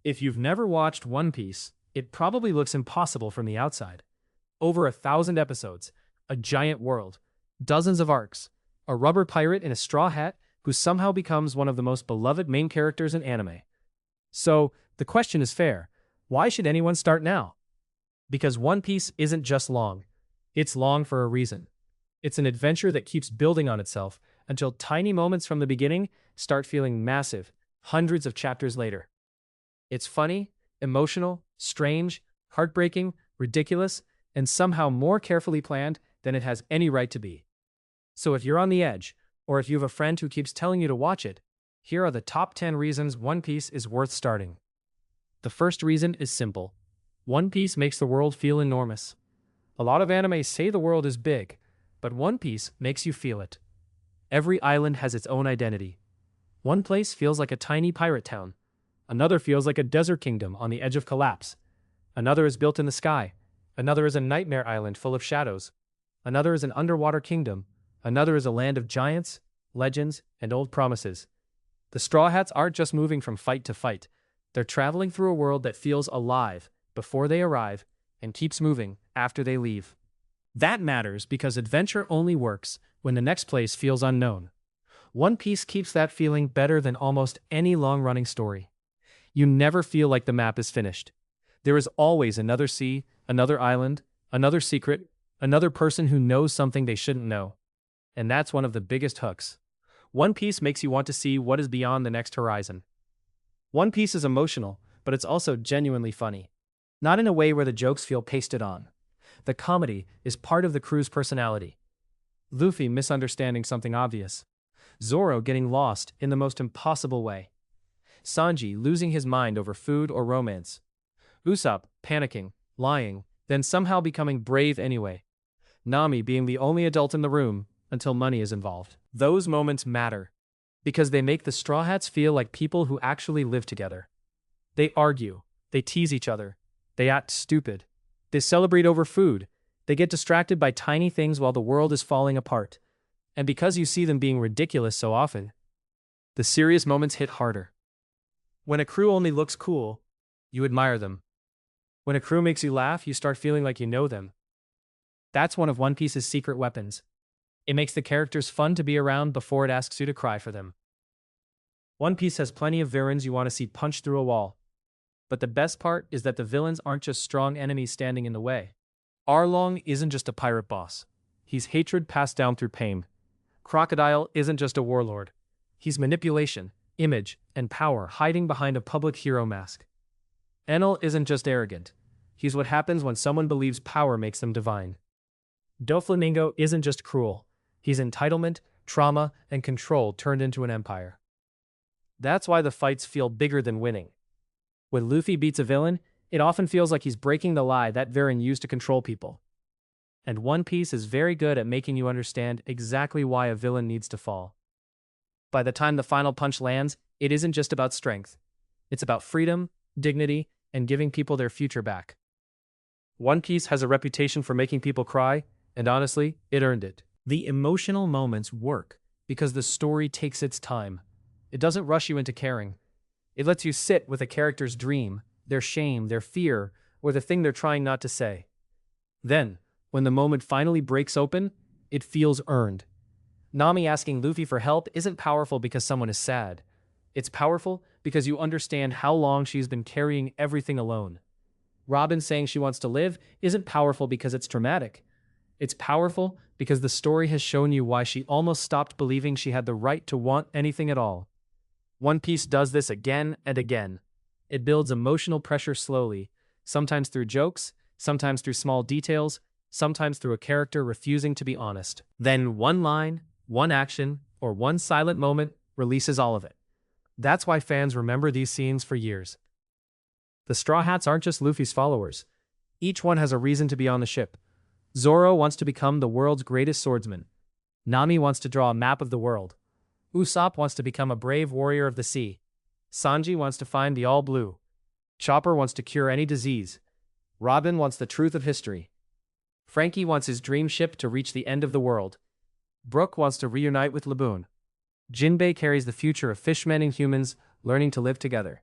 If you've never watched One Piece, it probably looks impossible from the outside. Over 1,000 episodes, a giant world, dozens of arcs, a rubber pirate in a straw hat who somehow becomes one of the most beloved main characters in anime. So, the question is fair. Why should anyone start now? Because One Piece isn't just long. It's long for a reason. It's an adventure that keeps building on itself until tiny moments from the beginning start feeling massive, hundreds of chapters later. It's funny, emotional, strange, heartbreaking, ridiculous, and somehow more carefully planned than it has any right to be. So if you're on the edge, or if you have a friend who keeps telling you to watch it, here are the top 10 reasons One Piece is worth starting. The first reason is simple. One Piece makes the world feel enormous. A lot of anime say the world is big, but One Piece makes you feel it. Every island has its own identity. One place feels like a tiny pirate town. Another feels like a desert kingdom on the edge of collapse. Another is built in the sky. Another is a nightmare island full of shadows. Another is an underwater kingdom. Another is a land of giants, legends, and old promises. The Straw Hats aren't just moving from fight to fight. They're traveling through a world that feels alive before they arrive and keeps moving after they leave. That matters because adventure only works when the next place feels unknown. One Piece keeps that feeling better than almost any long-running story. You never feel like the map is finished. There is always another sea, another island, another secret, another person who knows something they shouldn't know. And that's one of the biggest hooks. One Piece makes you want to see what is beyond the next horizon. One Piece is emotional, but it's also genuinely funny. Not in a way where the jokes feel pasted on. The comedy is part of the crew's personality. Luffy misunderstanding something obvious. Zoro getting lost in the most impossible way. Sanji losing his mind over food or romance. Usopp panicking, lying, then somehow becoming brave anyway. Nami being the only adult in the room until money is involved. Those moments matter because they make the Straw Hats feel like people who actually live together. They argue, they tease each other, they act stupid, they celebrate over food, they get distracted by tiny things while the world is falling apart. And because you see them being ridiculous so often, the serious moments hit harder. When a crew only looks cool, you admire them. When a crew makes you laugh, you start feeling like you know them. That's one of One Piece's secret weapons. It makes the characters fun to be around before it asks you to cry for them. One Piece has plenty of villains you want to see punch through a wall. But the best part is that the villains aren't just strong enemies standing in the way. Arlong isn't just a pirate boss. He's hatred passed down through pain. Crocodile isn't just a warlord. He's manipulation, image, and power hiding behind a public hero mask. Enel isn't just arrogant. He's what happens when someone believes power makes them divine. Doflamingo isn't just cruel. He's entitlement, trauma, and control turned into an empire. That's why the fights feel bigger than winning. When Luffy beats a villain, it often feels like he's breaking the lie that villain used to control people. And One Piece is very good at making you understand exactly why a villain needs to fall. By the time the final punch lands, it isn't just about strength. It's about freedom, dignity, and giving people their future back. One Piece has a reputation for making people cry, and honestly, it earned it. The emotional moments work because the story takes its time. It doesn't rush you into caring. It lets you sit with a character's dream, their shame, their fear, or the thing they're trying not to say. Then, when the moment finally breaks open, it feels earned. Nami asking Luffy for help isn't powerful because someone is sad. It's powerful because you understand how long she's been carrying everything alone. Robin saying she wants to live isn't powerful because it's dramatic. It's powerful because the story has shown you why she almost stopped believing she had the right to want anything at all. One Piece does this again and again. It builds emotional pressure slowly, sometimes through jokes, sometimes through small details, sometimes through a character refusing to be honest. Then one line, one action, or one silent moment releases all of it. That's why fans remember these scenes for years. The Straw Hats aren't just Luffy's followers. Each one has a reason to be on the ship. Zoro wants to become the world's greatest swordsman. Nami wants to draw a map of the world. Usopp wants to become a brave warrior of the sea. Sanji wants to find the All Blue. Chopper wants to cure any disease. Robin wants the truth of history. Frankie wants his dream ship to reach the end of the world. Brook wants to reunite with Laboon. Jinbei carries the future of fishmen and humans learning to live together.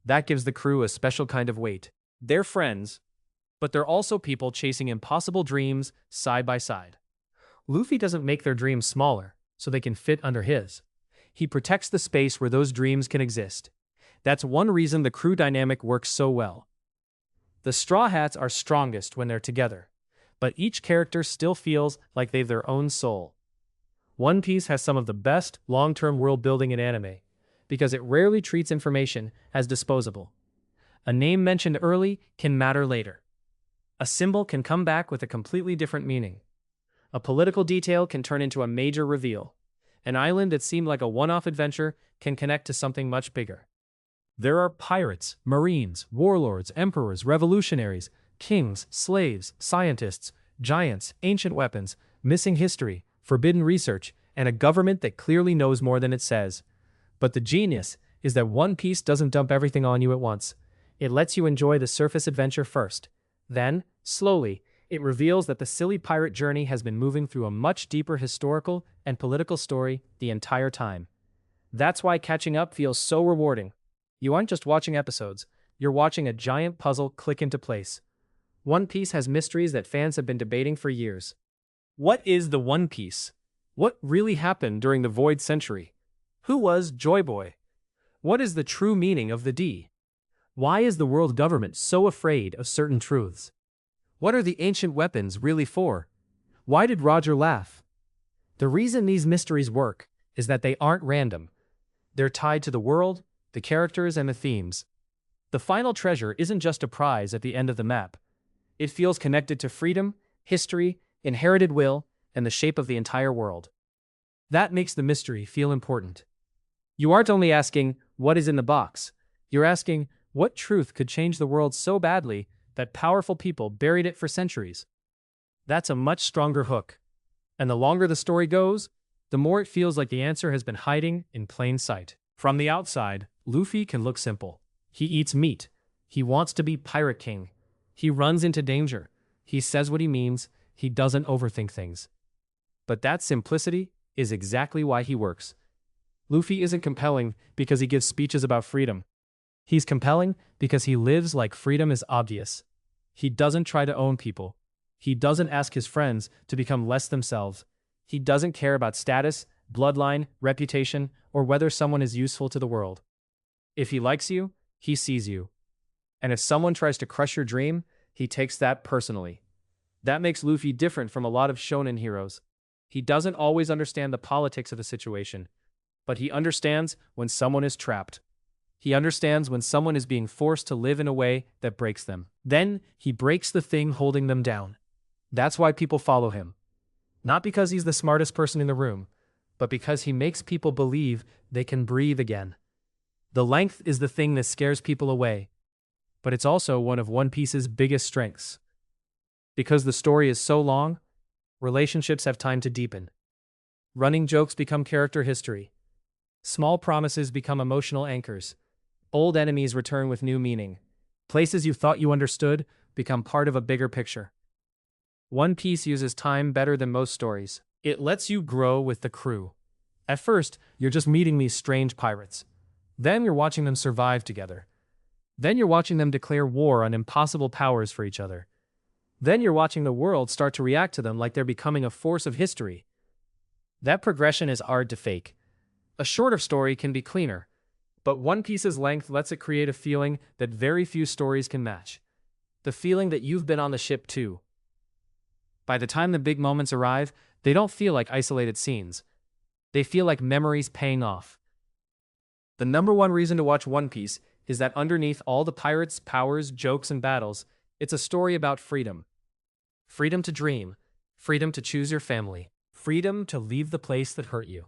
That gives the crew a special kind of weight. They're friends, but they're also people chasing impossible dreams side by side. Luffy doesn't make their dreams smaller so they can fit under his. He protects the space where those dreams can exist. That's one reason the crew dynamic works so well. The Straw Hats are strongest when they're together, but each character still feels like they've their own soul. One Piece has some of the best long-term world building in anime, because it rarely treats information as disposable. A name mentioned early can matter later. A symbol can come back with a completely different meaning. A political detail can turn into a major reveal. An island that seemed like a one-off adventure can connect to something much bigger. There are pirates, marines, warlords, emperors, revolutionaries, kings, slaves, scientists, giants, ancient weapons, missing history, forbidden research, and a government that clearly knows more than it says. But the genius is that One Piece doesn't dump everything on you at once. It lets you enjoy the surface adventure first. Then, slowly, it reveals that the silly pirate journey has been moving through a much deeper historical and political story the entire time. That's why catching up feels so rewarding. You aren't just watching episodes, you're watching a giant puzzle click into place. One Piece has mysteries that fans have been debating for years. What is the One Piece? What really happened during the Void Century? Who was Joy Boy? What is the true meaning of the D? Why is the world government so afraid of certain truths? What are the ancient weapons really for? Why did Roger laugh? The reason these mysteries work is that they aren't random. They're tied to the world, the characters, and the themes. The final treasure isn't just a prize at the end of the map. It feels connected to freedom, history, inherited will, and the shape of the entire world. That makes the mystery feel important. You aren't only asking, what is in the box? You're asking, what truth could change the world so badly that powerful people buried it for centuries? That's a much stronger hook. And the longer the story goes, the more it feels like the answer has been hiding in plain sight. From the outside, Luffy can look simple. He eats meat. He wants to be Pirate King. He runs into danger. He says what he means. He doesn't overthink things. But that simplicity is exactly why he works. Luffy isn't compelling because he gives speeches about freedom. He's compelling because he lives like freedom is obvious. He doesn't try to own people. He doesn't ask his friends to become less themselves. He doesn't care about status, bloodline, reputation, or whether someone is useful to the world. If he likes you, he sees you. And if someone tries to crush your dream, he takes that personally. That makes Luffy different from a lot of shonen heroes. He doesn't always understand the politics of a situation, but he understands when someone is trapped. He understands when someone is being forced to live in a way that breaks them. Then, he breaks the thing holding them down. That's why people follow him. Not because he's the smartest person in the room, but because he makes people believe they can breathe again. The length is the thing that scares people away, but it's also one of One Piece's biggest strengths. Because the story is so long, relationships have time to deepen. Running jokes become character history. Small promises become emotional anchors. Old enemies return with new meaning. Places you thought you understood become part of a bigger picture. One Piece uses time better than most stories. It lets you grow with the crew. At first, you're just meeting these strange pirates. Then you're watching them survive together. Then you're watching them declare war on impossible powers for each other. Then you're watching the world start to react to them like they're becoming a force of history. That progression is hard to fake. A shorter story can be cleaner, but One Piece's length lets it create a feeling that very few stories can match. The feeling that you've been on the ship too. By the time the big moments arrive, they don't feel like isolated scenes. They feel like memories paying off. The number one reason to watch One Piece is that underneath all the pirates, powers, jokes, and battles, it's a story about freedom. Freedom to dream. Freedom to choose your family. Freedom to leave the place that hurt you.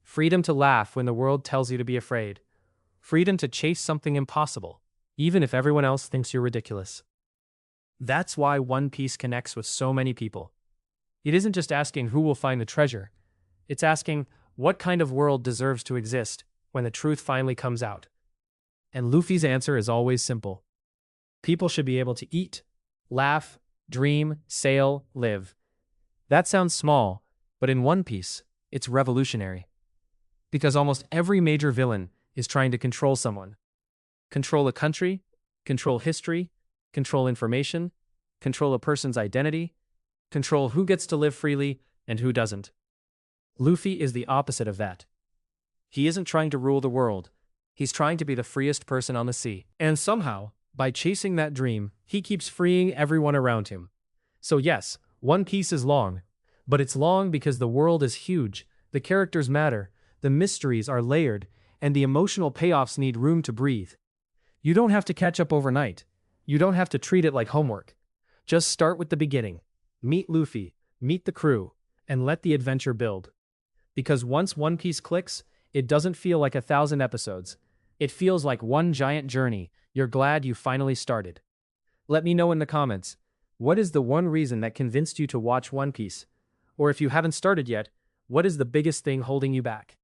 Freedom to laugh when the world tells you to be afraid. Freedom to chase something impossible, even if everyone else thinks you're ridiculous. That's why One Piece connects with so many people. It isn't just asking who will find the treasure. It's asking what kind of world deserves to exist when the truth finally comes out. And Luffy's answer is always simple. People should be able to eat, laugh, dream, sail, live. That sounds small, but in One Piece, it's revolutionary. Because almost every major villain is trying to control someone. Control a country, control history, control information, control a person's identity, control who gets to live freely and who doesn't. Luffy is the opposite of that. He isn't trying to rule the world. He's trying to be the freest person on the sea. And somehow, by chasing that dream, he keeps freeing everyone around him. So yes, One Piece is long. But it's long because the world is huge, the characters matter, the mysteries are layered, and the emotional payoffs need room to breathe. You don't have to catch up overnight. You don't have to treat it like homework. Just start with the beginning. Meet Luffy, meet the crew, and let the adventure build. Because once One Piece clicks, it doesn't feel like 1,000 episodes. It feels like one giant journey you're glad you finally started. Let me know in the comments, what is the one reason that convinced you to watch One Piece? Or if you haven't started yet, what is the biggest thing holding you back?